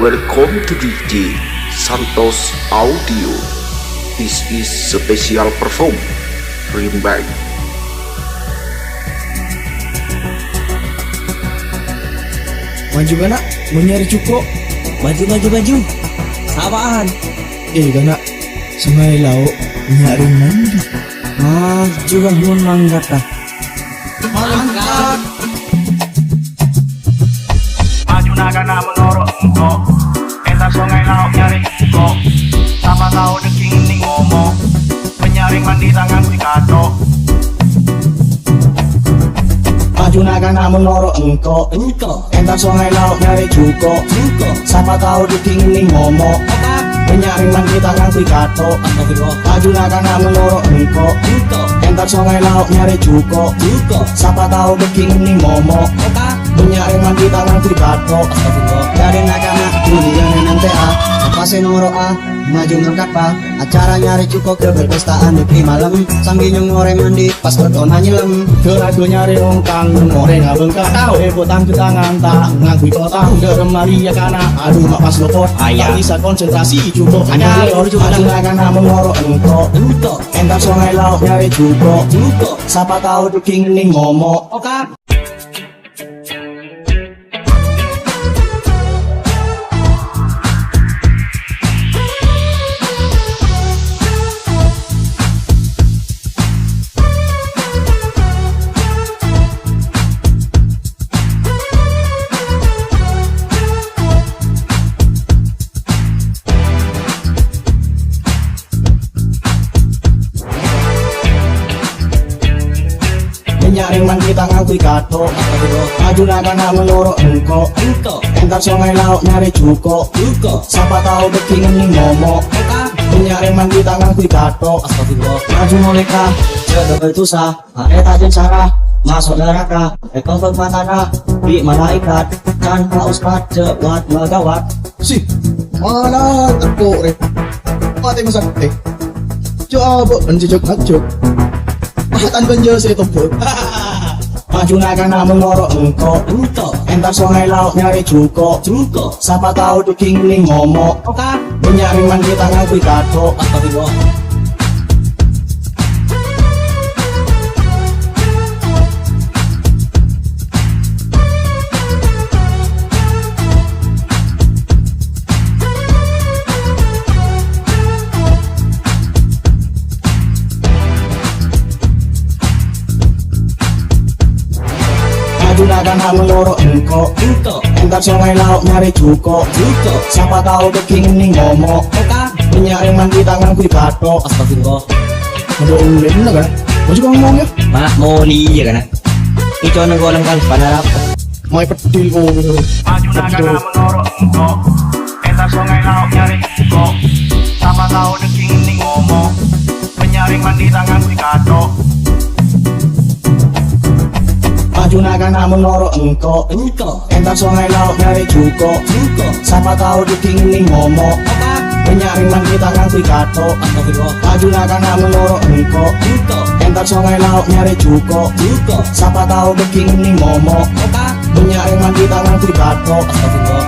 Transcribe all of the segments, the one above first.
Welcome to DJ Santos Audio. This is special perform Rimbai. Maju gak nak? Mau nyari cukup? Maju. Apaan? Gak nak? Sungai laut nyari mandi. Maju kan mun manggat ah. Mangkat. Maju nagana menurut engkau. Entar sungai laut nyari engkau. Sama tahu deking ning ngomong. Penyaring mandi tangan Picasso. Maju nagana menurut engkau. Entar sungai laut nyari cukup. Siapa tahu deking ini ngomong. Penyaring mandi tangan Picasso. Maju nagana menurut engkau. Entar sungai laut nyari cukup. Siapa tahu deking ini ngomong. Penyaring mandi tangan Picasso. Dari nagana dunia nanti apa senoro maju ngangkat acara nyari cukup ke berpestaan di malam sambil nyengore mandi pas bertona nyelem keragu nyari ongkang nyengore ngabengkak tahu potang ke tangan tak ngangkui kota gerem Maria kana aduh mak pas lopot tak bisa konsentrasi cukup hanya leor cuma dengan mengoro engkau entar sungai laut nyari cukup siapa tahu duking ning ngomong penyaring mandi tangan Picasso. Maju nagana menurut engkau. Entar sungai laut nyari cukup. Siapa tahu deking ini ngomong. Penyaring mandi tangan Picasso. Maju moleka jaga bertusah tajen sarah masuk neraka konflik matana di malaikat kan haus pada buat megawat sih mana tepuk rek mati masak teh coba mencicuk ngacuk Tan benjo sih tumpuk. Maju nagana menurut engkau. Entar sungai laut nyari cukup. Siapa tahu duking ning ngomong. Penyaring mandi tangan Picasso. Maju nagana menurut engkau. Entar sungai laut nyari cukup. Siapa tahu deking ini ngomong. Penyaring mandi tangan Picasso. Ada ulin lah kan? Mau juga ngomong ya? Mak mau liya kan? Ito nang golang kan panarap. Mau pedil ko. Maju nagana menurut engkau. Entar sungai laut nyari engkau. Siapa tahu deking ning ngomong. Penyaring mandi tangan Picasso. Maju nagana menurut engkau. Entar sungai laut nyari cukup. Siapa tahu deking ini ngomong. Penyaring mandi tangan Picasso. Maju nagana menurut engkau. Entar sungai laut nyari cukup. Siapa tahu deking ini ngomong. Penyaring mandi tangan Picasso.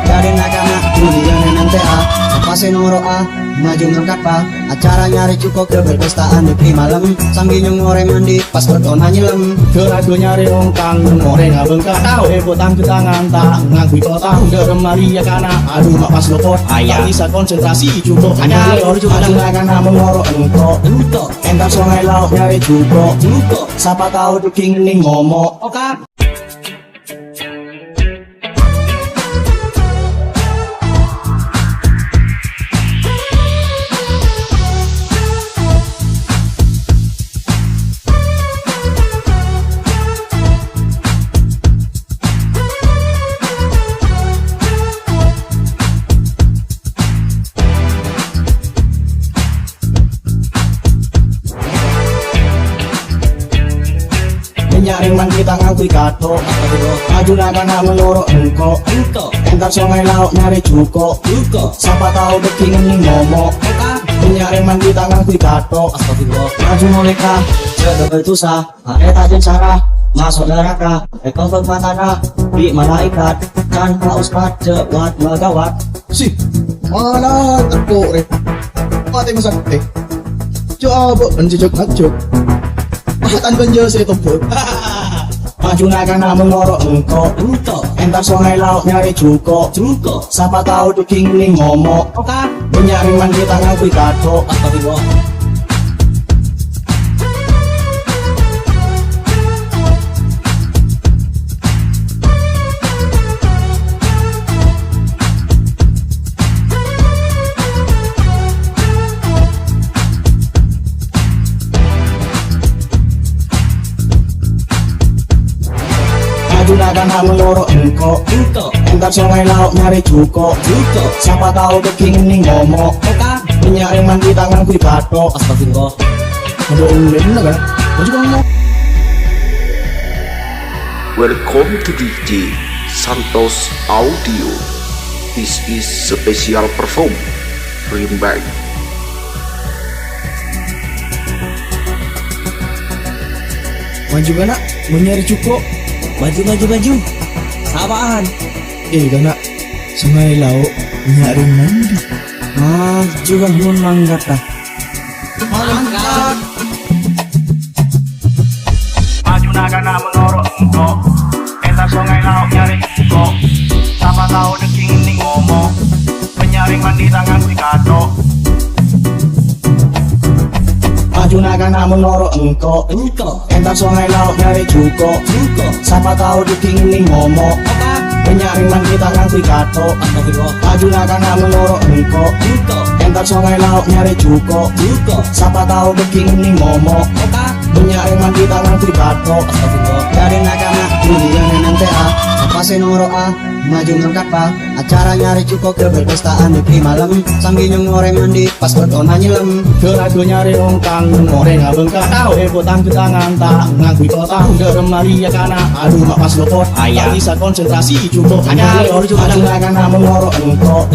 Dari nagana dunia nanti apa senoro maju ngangkat acara nyari cukup ke berpestaan di malam sambil nyengore mandi pas bertona nyelem keragu nyari ongkang nyengore ngabengkak tahu potang ke tangan tak ngangkui kota gerem Maria kana aduh mak pas lopot tak bisa konsentrasi cukup hanya leor cuma nagana mengoro engkau entar sungai laut nyari cukup siapa tahu duking ning ngomong penyaring mandi tangan Picasso. Maju nagana menurut engkau. Entar sungai laut nyari cukup. Siapa tahu deking ini ngomong. Penyaring mandi tangan Picasso. Maju moleka jaga bertusah tajen sarah masuk neraka konflik matana di malaikat kan haus pada buat megawat Sih, mana teko re. Mati masakte. Coba mencocok ngacok. Bahkan benjo saya tumpul. Maju naga menoro engko. Entar sungai laut nyari cuko. Siapa tahu tuh king ning ngomong. Menyari mandi tangan kui kato. Junagan menoro engko. Entar sungai laut nyari cuko. Siapa tahu tuh king ning ngomong. Menyari mandi tangan kui kato. Astagfirullah. Aduh ulen lah kan. Maju ngomong. Welcome to DJ Santos Audio. This is special perform remake. Maju gana menyari cuko. Baju. Sabaan. Gana sungai laut nyari mandi. Maju kan mun manggat dah. Mangkat. Maju naga menoro engko. Entar sungai laut nyari cuko. Siapa tahu deking ning ngomong. Penyaring mandi tangan kui kato. Maju naga menoro engko. Entar sungai laut nyari cuko. Siapa tahu tuh king ning ngomong. Menyari mandi tangan kui kato. Maju naga menoro engko. Entar sungai laut nyari cuko. Siapa tahu tuh king ning ngomong. Menyari mandi tangan kui kato. Dari nakana dunia nanti apa senoro maju ngangkat pa acara nyari cukup ke berpestaan di malam sambil nyong mandi pas bertona nyelem Kerago nyari ongkang ngoreng abengka tahu potang ke tangan tak ngakui potang gerem Maria kana aduh mak pas lopot Ayah. bisa konsentrasi cukup hanya maju naga menoro engko.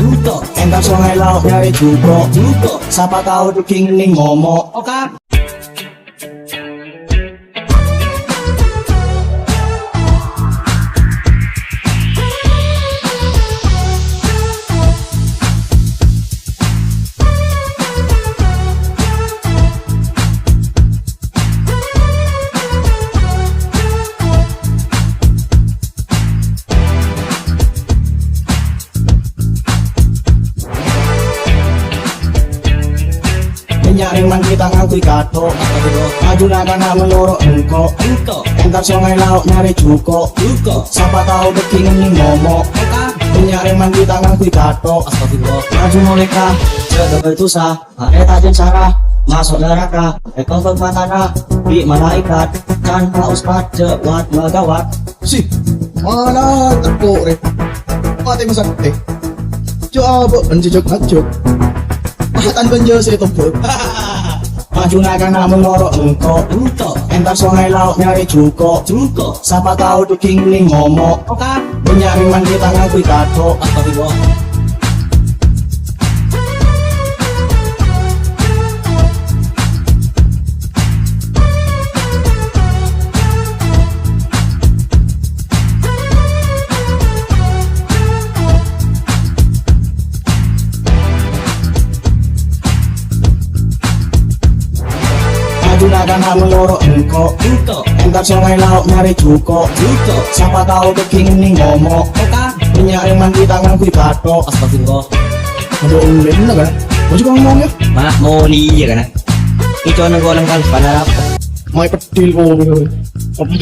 Entar sungai laut nyari cuko. Siapa tahu tuh king ning ngomong. Menyari mandi tangan kui kato. Maju naga menoro engko. Entar sungai laut nyari cuko. Siapa tahu tuh king ning ngomong. Menyari mandi tangan kui kato. Maju moleka jaga bertusah tajen sarah masuk neraka kau matana di malaikat tanpa ustad jawat megawat. Sih, mana teko re. Mati masakte. Coba mencocok ngacok. Bahkan benjo saya tumpul. Maju naga menoro engko. Entar sungai laut nyari cuko. Siapa tahu tuh king ning ngomong. Menyari mandi tangan kui kato. Naga menoro engko. Entar sungai laut nyari cuko. Siapa tahu tuh king ning ngomong. Menyari mandi tangan kui kato. Astagfirullah. Aduh ulen lah kan. Maju ngomong ya. Mak moli ya kan. Ito nang golang kan panarap. May petil ko. Apa